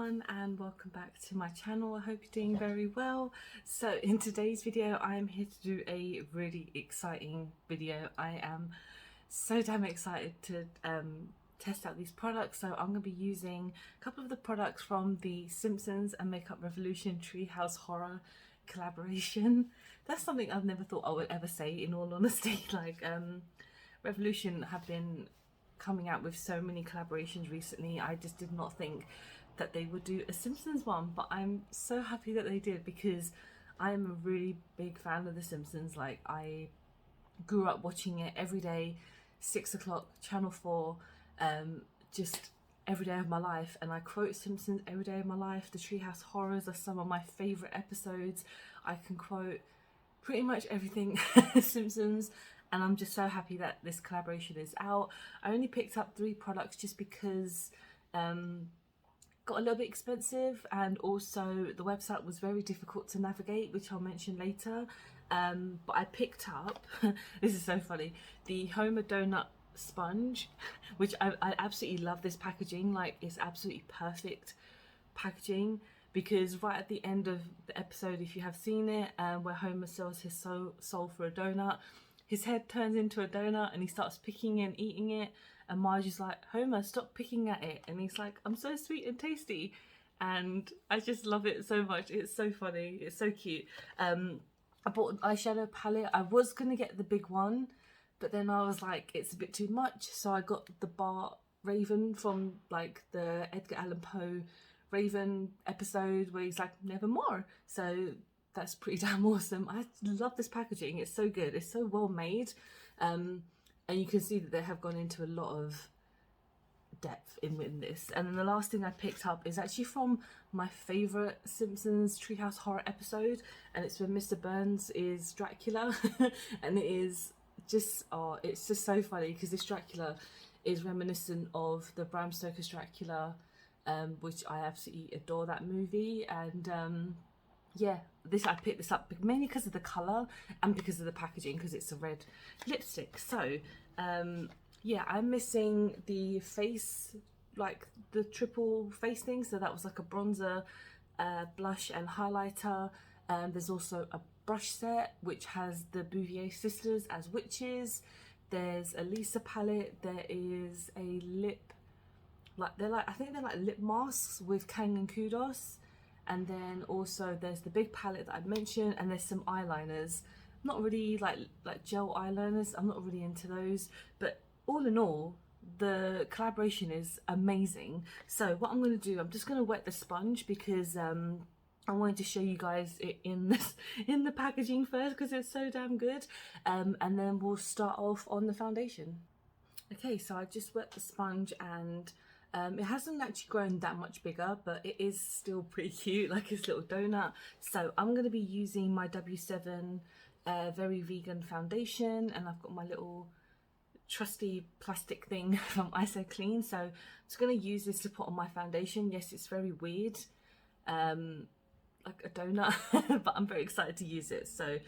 everyone and welcome back to my channel. I hope you're doing very well. So in today's video I am here to do a really exciting video. I am so damn excited to test out these products. So I'm going to be using a couple of the products from the Simpsons and Makeup Revolution Treehouse horror collaboration. That's something I've never thought I would ever say, in all honesty. Like Revolution have been coming out with so many collaborations recently. I just did not think that they would do a Simpsons one, but I'm so happy that they did, because I am a really big fan of The Simpsons. Like, I grew up watching it every day, 6 o'clock, Channel 4, just every day of my life, and I quote Simpsons every day of my life. The Treehouse Horrors are some of my favourite episodes. I can quote pretty much everything Simpsons, and I'm just so happy that this collaboration is out. I only picked up 3 products just because got a little bit expensive, and also the website was very difficult to navigate, which I'll mention later. But I picked up this is so funny, the Homer Donut sponge, which I absolutely love this packaging. Like, it's absolutely perfect packaging, because right at the end of the episode, if you have seen it, where Homer sells his soul for a donut, his head turns into a donut and he starts picking and eating it, and Marge's like, "Homer, stop picking at it," and he's like, "I'm so sweet and tasty." And I just love it so much. It's so funny, it's so cute. I bought an eyeshadow palette. I was gonna get the big one, but then I was like, it's a bit too much, so I got the Bart Raven from like the Edgar Allan Poe Raven episode where he's like, "Nevermore." So that's pretty damn awesome. I love this packaging. It's so good. It's so well made, and you can see that they have gone into a lot of depth in this. And then the last thing I picked up is actually from my favourite Simpsons Treehouse horror episode, and it's when Mr. Burns is Dracula and it is just, oh, it's just so funny, because this Dracula is reminiscent of the Bram Stoker's Dracula, which I absolutely adore that movie. And yeah, I picked this up mainly because of the colour and because of the packaging, because it's a red lipstick. So yeah, I'm missing the face, like the triple face thing. So that was like a bronzer, blush and highlighter. There's also a brush set which has the Bouvier sisters as witches. There's a Lisa palette. There is a lip, like I think they're like lip masks with Kang and Kudos. And then also there's the big palette that I mentioned, and there's some eyeliners. Not really like gel eyeliners, I'm not really into those, but all in all, the collaboration is amazing. So what I'm going to do, I'm just going to wet the sponge, because I wanted to show you guys it in the packaging first, because it's so damn good, and then we'll start off on the foundation. Okay, so I just wet the sponge, and it hasn't actually grown that much bigger, but it is still pretty cute, like his little donut. So I'm going to be using my W7 Very Vegan foundation, and I've got my little trusty plastic thing from Eyeshadow Clean. So I'm just going to use this to put on my foundation. Yes, it's very weird, like a donut, but I'm very excited to use it. So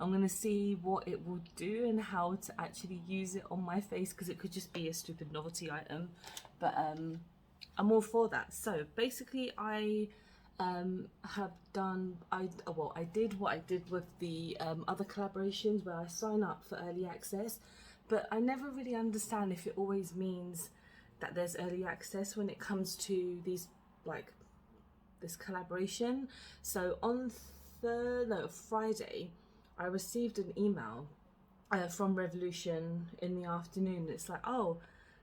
I'm going to see what it will do and how to actually use it on my face, because it could just be a stupid novelty item, but I'm all for that. So basically I have done, I did what I did with the other collaborations, where I sign up for early access, but I never really understand if it always means that there's early access when it comes to these, like this collaboration. So on Friday, I received an email from Revolution in the afternoon. It's like, oh,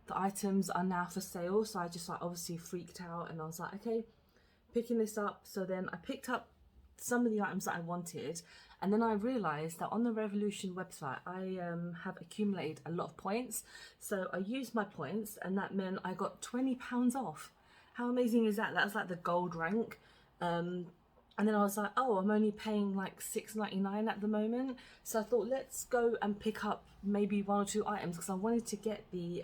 the items are now for sale. So I just like obviously freaked out, and I was like, okay, picking this up. So then I picked up some of the items that I wanted, and then I realized that on the Revolution website I have accumulated a lot of points. So I used my points, and that meant I got £20 off. How amazing is that? That's like the gold rank. And then I was like, oh, I'm only paying like $6.99 at the moment. So I thought, let's go and pick up maybe 1 or 2 items, because I wanted to get the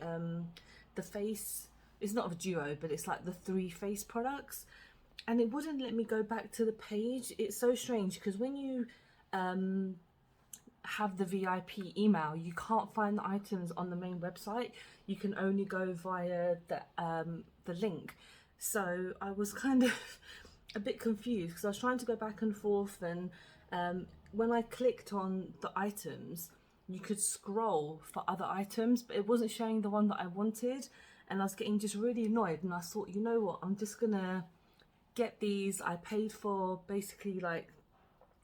face. It's not a duo, but it's like the 3 face products. And it wouldn't let me go back to the page. It's so strange, because when you have the VIP email, you can't find the items on the main website. You can only go via the link. So I was kind of a bit confused because I was trying to go back and forth, and when I clicked on the items, you could scroll for other items, but it wasn't showing the one that I wanted, and I was getting just really annoyed. And I thought, you know what, I'm just gonna get these. I paid for basically like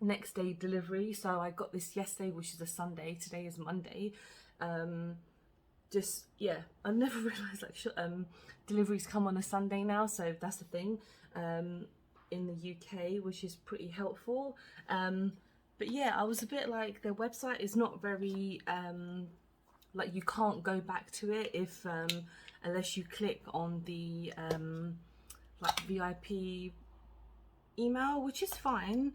next day delivery, so I got this yesterday, which is a Sunday. Today is Monday. Just yeah, I never realized like deliveries come on a Sunday now, so that's the thing in the UK, which is pretty helpful. But yeah, I was a bit like, their website is not very like, you can't go back to it if unless you click on the like VIP email, which is fine.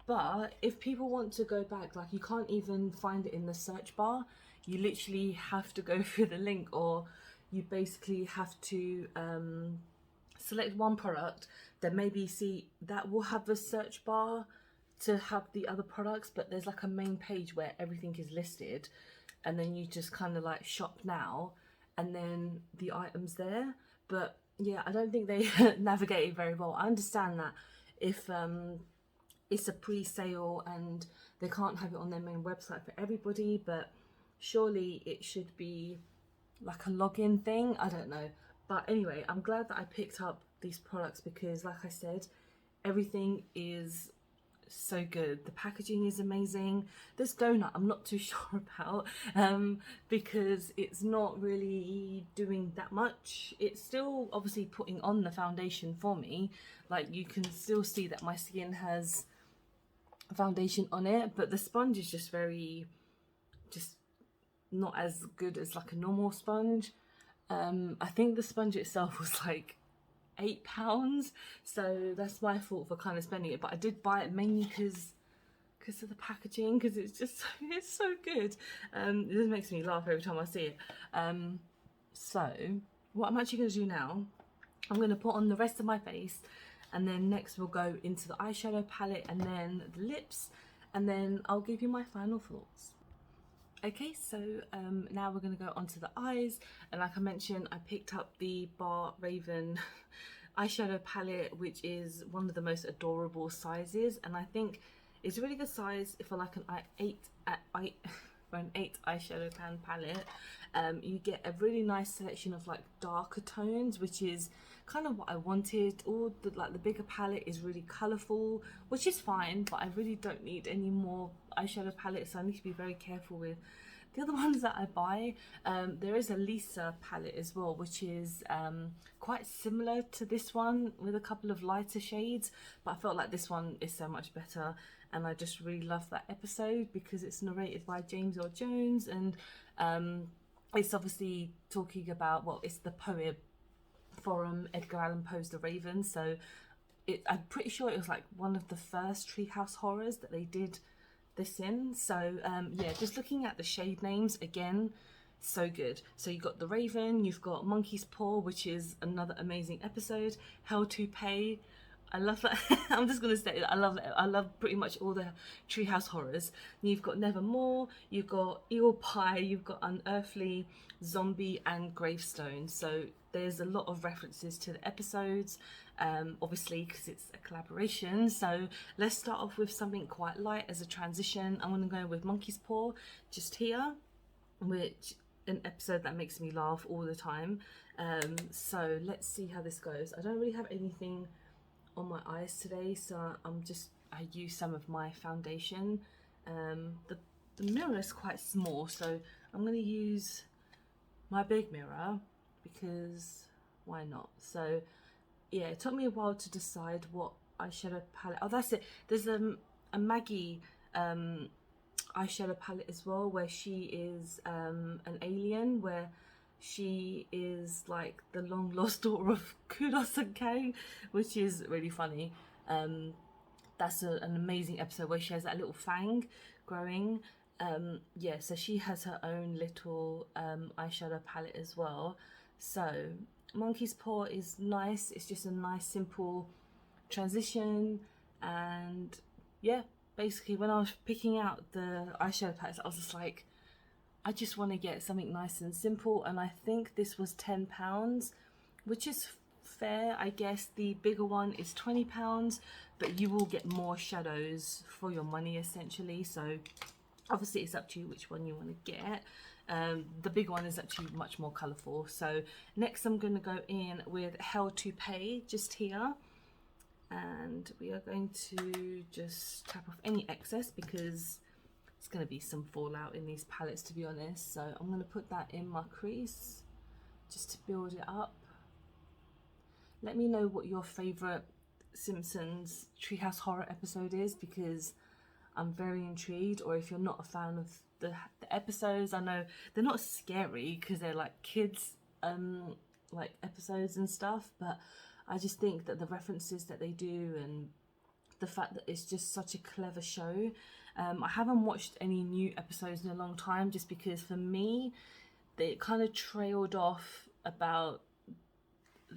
But if people want to go back, like, you can't even find it in the search bar. You literally have to go through the link, or you basically have to select one product, then maybe see that will have a search bar to have the other products, but there's like a main page where everything is listed, and then you just kind of like shop now, and then the items there. But yeah, I don't think they navigate it very well. I understand that if it's a pre-sale and they can't have it on their main website for everybody, but surely it should be like a login thing. I don't know. But anyway, I'm glad that I picked up these products because, like I said, everything is so good. The packaging is amazing. This donut I'm not too sure about because it's not really doing that much. It's still obviously putting on the foundation for me. Like, you can still see that my skin has foundation on it, but the sponge is just very, just not as good as like a normal sponge. I think the sponge itself was like £8, so that's my fault for kind of spending it. But I did buy it mainly because of the packaging, because it's just it's so good. It just makes me laugh every time I see it. So what I'm actually going to do now, I'm going to put on the rest of my face, and then next we'll go into the eyeshadow palette and then the lips, and then I'll give you my final thoughts. Okay, so now we're going to go onto the eyes, and like I mentioned, I picked up the Bar Raven eyeshadow palette, which is one of the most adorable sizes, and I think it's a really good size for like an 8 eyeshadow pan palette. You get a really nice selection of like darker tones, which is kind of what I wanted. All the like the bigger palette is really colourful, which is fine, but I really don't need any more eyeshadow palettes, so I need to be very careful with the other ones that I buy. There is a Lisa palette as well, which is quite similar to this one with a couple of lighter shades, but I felt like this one is so much better, and I just really love that episode because it's narrated by James Earl Jones, and it's obviously talking about, well, it's the poem from Edgar Allan Poe's The Raven, so I'm pretty sure it was like one of the first Treehouse horrors that they did this in. So yeah, just looking at the shade names again, so good. So you've got The Raven, you've got Monkey's Paw, which is another amazing episode, Hell to Pay. I love that. I'm just gonna say I love it. I love pretty much all the Treehouse horrors. You've got Nevermore, you've got Eel Pie, you've got Unearthly, Zombie, and Gravestone. So there's a lot of references to the episodes, obviously because it's a collaboration. So let's start off with something quite light as a transition. I'm gonna go with Monkey's Paw just here, which an episode that makes me laugh all the time. So let's see how this goes. I don't really have anything on my eyes today, so I use some of my foundation. The mirror is quite small, so I'm going to use my big mirror because why not? So yeah, it took me a while to decide what eyeshadow palette. Oh, that's it. There's a Maggie eyeshadow palette as well, where she is an alien, where she is like the long lost daughter of Kudos and Kang, which is really funny. That's an amazing episode where she has that little fang growing. Yeah, so she has her own little eyeshadow palette as well. So Monkey's Paw is nice. It's just a nice simple transition, and yeah, basically when I was picking out the eyeshadow palettes, I was just like, I just want to get something nice and simple, and I think this was £10, which is fair, I guess. The bigger one is £20, but you will get more shadows for your money essentially. So obviously it's up to you which one you want to get. The big one is actually much more colourful. So next I'm going to go in with Hell to Pay just here, and we are going to just tap off any excess because it's going to be some fallout in these palettes, to be honest. So I'm going to put that in my crease just to build it up. Let me know what your favourite Simpsons Treehouse horror episode is, because I'm very intrigued. Or if you're not a fan of the episodes, I know they're not scary because they're like kids like episodes and stuff, but I just think that the references that they do and the fact that it's just such a clever show. I haven't watched any new episodes in a long time, just because for me they kind of trailed off about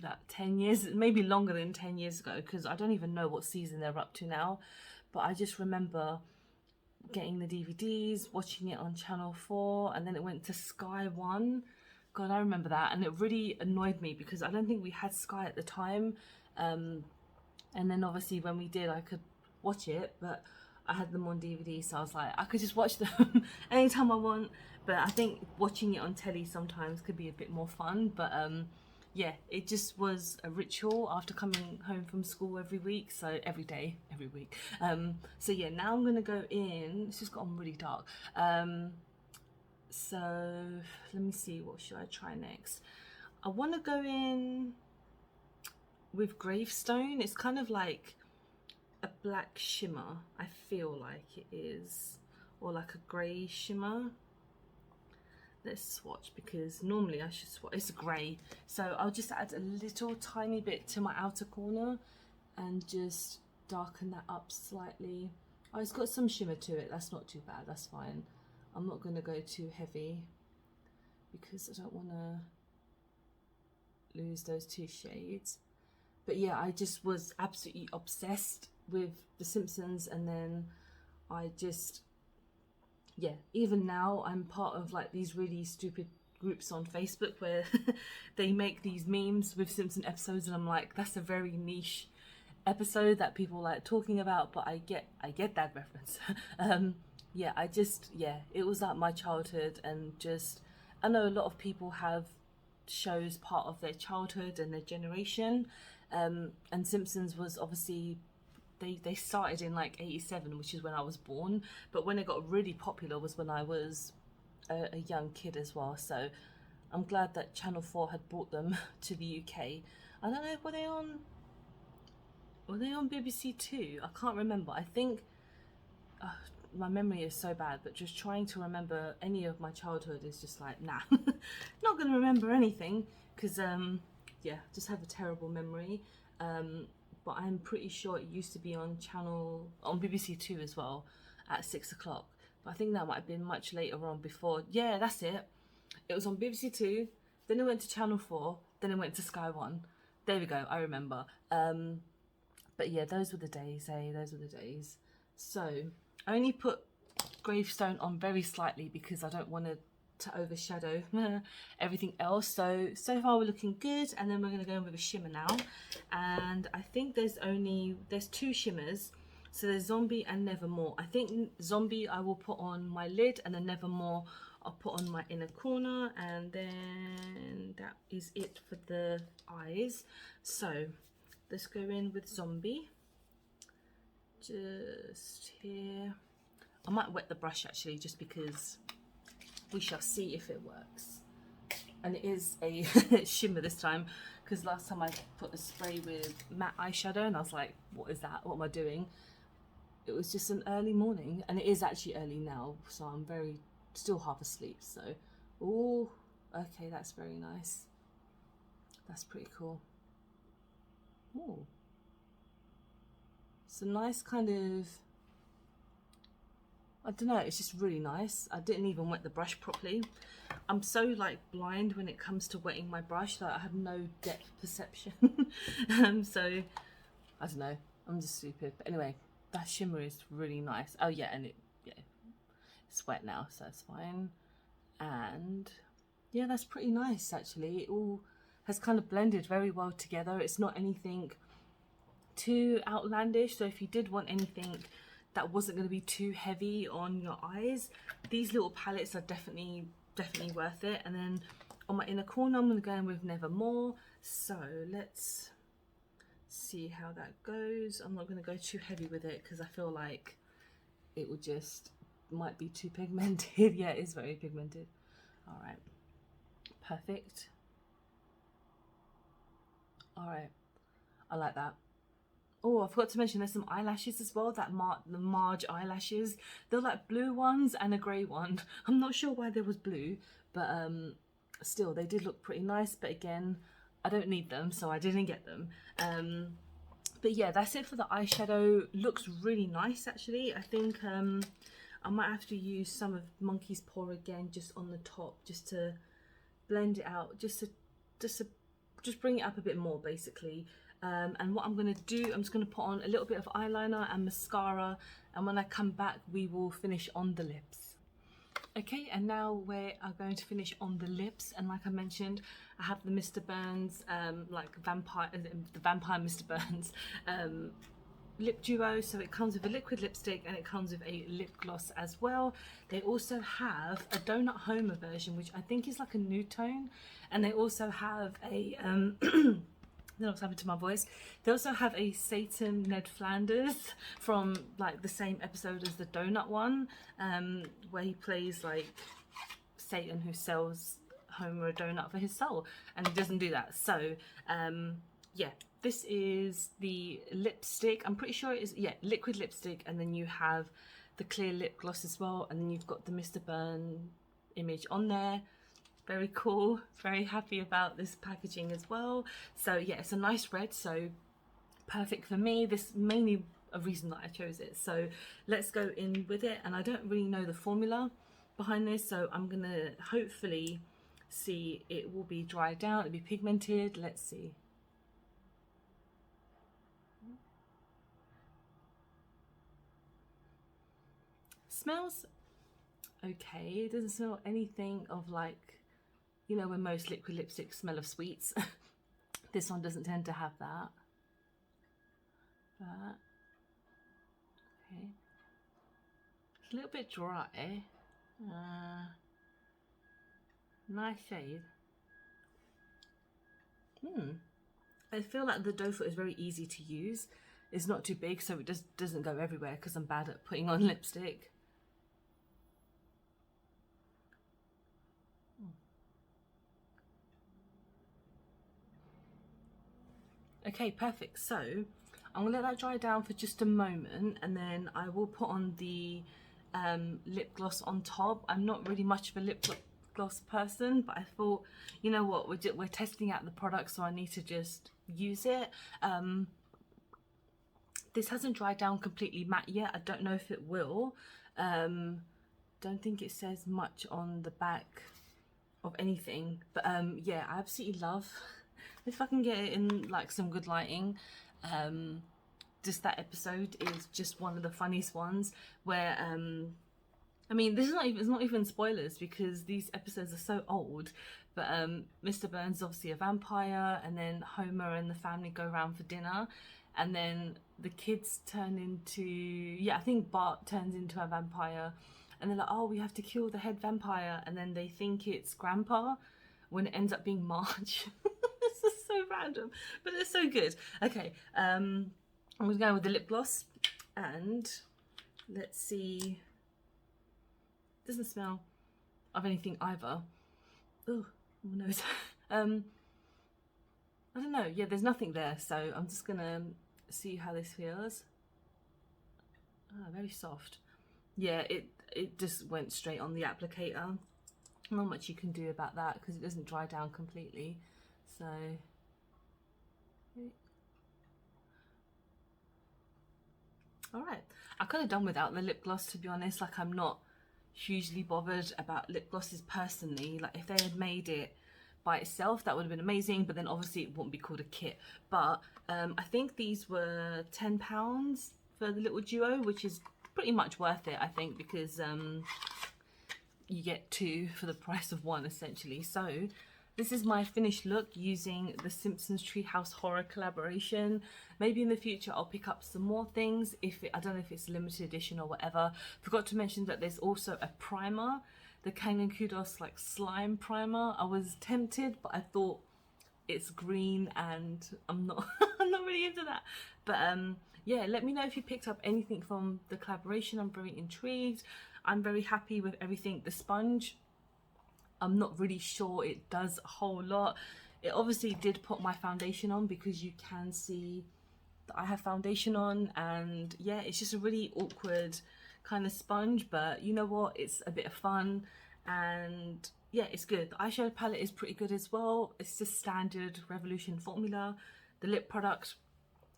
that 10 years, maybe longer than 10 years ago, because I don't even know what season they're up to now. But I just remember getting the DVDs, watching it on Channel 4, and then it went to Sky 1. God, I remember that, and it really annoyed me because I don't think we had Sky at the time. And then obviously when we did, I could watch it, but I had them on DVD, so I was like, I could just watch them anytime I want. But I think watching it on telly sometimes could be a bit more fun. But yeah, it just was a ritual after coming home from school every week, so every day, every week. So yeah, now I'm gonna go in. It's just gotten really dark. So let me see, what should I try next? I want to go in with Gravestone. It's kind of like a black shimmer, I feel like it is, or like a grey shimmer. Let's swatch, because normally I should swatch. It's grey, so I'll just add a little tiny bit to my outer corner and just darken that up slightly. Oh, it's got some shimmer to it. That's not too bad. That's fine. I'm not going to go too heavy because I don't want to lose those two shades. But yeah, I just was absolutely obsessed with The Simpsons, and then I just, yeah, even now I'm part of like these really stupid groups on Facebook where they make these memes with Simpson episodes, and I'm like, that's a very niche episode that people like talking about, but I get that reference. Yeah, it was like my childhood, and just, I know a lot of people have shows part of their childhood and their generation, and Simpsons was obviously, they started in like 87, which is when I was born, but when it got really popular was when I was a young kid as well. So I'm glad that Channel 4 had brought them to the UK. I don't know, were they on BBC Two? I can't remember. I think my memory is so bad, but just trying to remember any of my childhood is just like, nah. Not gonna remember anything, because yeah, just have a terrible memory. But I'm pretty sure it used to be on BBC Two as well at 6 o'clock. But I think that might have been much later on before. Yeah, that's it. It was on BBC Two, then it went to Channel 4, then it went to Sky 1. There we go, I remember. But yeah, those were the days, eh? Those were the days. So I only put Gravestone on very slightly because I don't want to overshadow everything else. So far we're looking good, and then we're going to go in with a shimmer now. And I think there's two shimmers. So there's Zombie and Nevermore. I think Zombie I will put on my lid, and then Nevermore I'll put on my inner corner, and then that is it for the eyes. So let's go in with Zombie. Just here. I might wet the brush actually, just because we shall see if it works. And it is a shimmer this time, because last time I put a spray with matte eyeshadow and I was like, what is that? What am I doing? It was just an early morning, and it is actually early now, so I'm still half asleep. So, oh, okay, that's very nice. That's pretty cool. Oh. It's a nice kind of, I don't know, it's just really nice. I didn't even wet the brush properly. I'm so like blind when it comes to wetting my brush that I have no depth perception. So I don't know, I'm just stupid. But anyway, that shimmer is really nice. Oh yeah, and it's wet now, so that's fine. And yeah, that's pretty nice actually. It all has kind of blended very well together. It's not anything too outlandish, so if you did want anything that wasn't going to be too heavy on your eyes, these little palettes are definitely worth it. And then on my inner corner, I'm going to go in with Nevermore. So let's see how that goes. I'm not going to go too heavy with it because I feel like it would just might be too pigmented. Yeah, it is very pigmented. All right, perfect. All right, I like that. Oh, I forgot to mention there's some eyelashes as well, that the Marge eyelashes. They're like blue ones and a grey one. I'm not sure why there was blue, but still they did look pretty nice. But again, I don't need them, so I didn't get them. But yeah, that's it for the eyeshadow. Looks really nice actually. I think I might have to use some of Monkey's Paw again, just on the top, just to blend it out, just bring it up a bit more basically. And what I'm going to do, I'm just going to put on a little bit of eyeliner and mascara, and when I come back we will finish on the lips. Okay, and now we are going to finish on the lips, and like I mentioned, I have the Mr. Burns the vampire Mr. Burns lip duo. So it comes with a liquid lipstick and it comes with a lip gloss as well. They also have a Donut Homer version, which I think is like a nude tone, and they also have a I don't know what's happened to my voice. They also have a Satan Ned Flanders from like the same episode as the Donut one, where he plays like Satan who sells Homer a donut for his soul, and he doesn't do that. So yeah, this is the lipstick. I'm pretty sure it is, yeah, liquid lipstick, and then you have the clear lip gloss as well, and then you've got the Mr. Burn image on there. Very cool, very happy about this packaging as well. So yeah, it's a nice red, so perfect for me. This is mainly a reason that I chose it. So let's go in with it, and I don't really know the formula behind this, so I'm gonna hopefully see it will be dried down, it'll be pigmented. Let's see. Smells okay. It doesn't smell anything of like, you know, when most liquid lipsticks smell of sweets. This one doesn't tend to have that. But okay, it's a little bit dry. Nice shade. I feel like the doe foot is very easy to use. It's not too big, so it just doesn't go everywhere because I'm bad at putting on lipstick. Okay, perfect. So I'm gonna let that dry down for just a moment, and then I will put on the lip gloss on top. I'm not really much of a lip gloss person, but I thought, you know what, we're testing out the product, so I need to just use it. This hasn't dried down completely matte yet. I don't know if it will. Don't think it says much on the back of anything, but yeah, I absolutely love, if I can get it in like some good lighting, just that episode is just one of the funniest ones where I mean, this is it's not even spoilers because these episodes are so old, but Mr. Burns is obviously a vampire, and then Homer and the family go around for dinner, and then the kids turn into, yeah, I think Bart turns into a vampire, and they're like, oh, we have to kill the head vampire, and then they think it's Grandpa when it ends up being Marge. This is so random, but it's so good. Okay, I'm gonna go with the lip gloss, and let's see. Doesn't smell of anything either. Oh, my nose. I don't know. Yeah, there's nothing there, so I'm just gonna see how this feels. Ah, very soft. Yeah, it just went straight on the applicator. Not much you can do about that because it doesn't dry down completely. So all right, I'm kind of done without the lip gloss, to be honest. Like, I'm not hugely bothered about lip glosses personally. Like, if they had made it by itself, that would have been amazing, but then obviously it wouldn't be called a kit. But I think these were £10 for the little duo, which is pretty much worth it, I think, because you get two for the price of one essentially. So This is my finished look using the Simpsons Treehouse horror collaboration. Maybe in the future I'll pick up some more things if I don't know if it's limited edition or whatever. Forgot to mention that there's also a primer, the Kang and Kudos like slime primer. I was tempted, but I thought it's green and I'm not I'm not really into that. But yeah, let me know if you picked up anything from the collaboration. I'm very intrigued. I'm very happy with everything. The sponge, I'm not really sure it does a whole lot. It obviously did put my foundation on because you can see that I have foundation on, and yeah, it's just a really awkward kind of sponge, but you know what, it's a bit of fun, and yeah, it's good. The eyeshadow palette is pretty good as well. It's just standard Revolution formula. The lip product,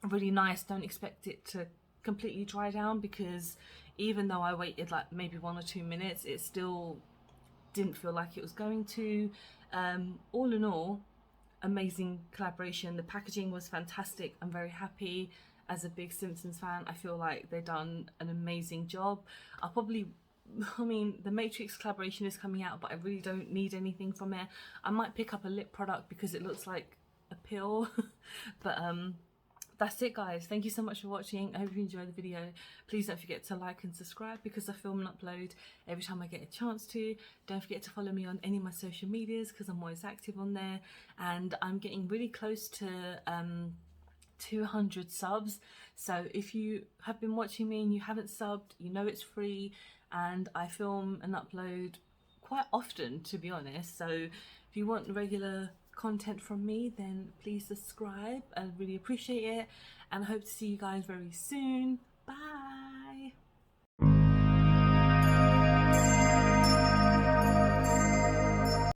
really nice. Don't expect it to completely dry down because even though I waited like maybe 1 or 2 minutes, it still didn't feel like it was going to. All in all, amazing collaboration. The packaging was fantastic. I'm very happy. As a big Simpsons fan, I feel like they've done an amazing job. I mean, the Matrix collaboration is coming out, but I really don't need anything from it. I might pick up a lip product because it looks like a pill. But that's it, guys. Thank you so much for watching. I hope you enjoyed the video. Please don't forget to like and subscribe because I film and upload every time I get a chance to. Don't forget to follow me on any of my social medias because I'm always active on there, and I'm getting really close to 200 subs. So if you have been watching me and you haven't subbed, you know it's free, and I film and upload quite often, to be honest. So if you want regular content from me, then please subscribe. I really appreciate it, and I hope to see you guys very soon.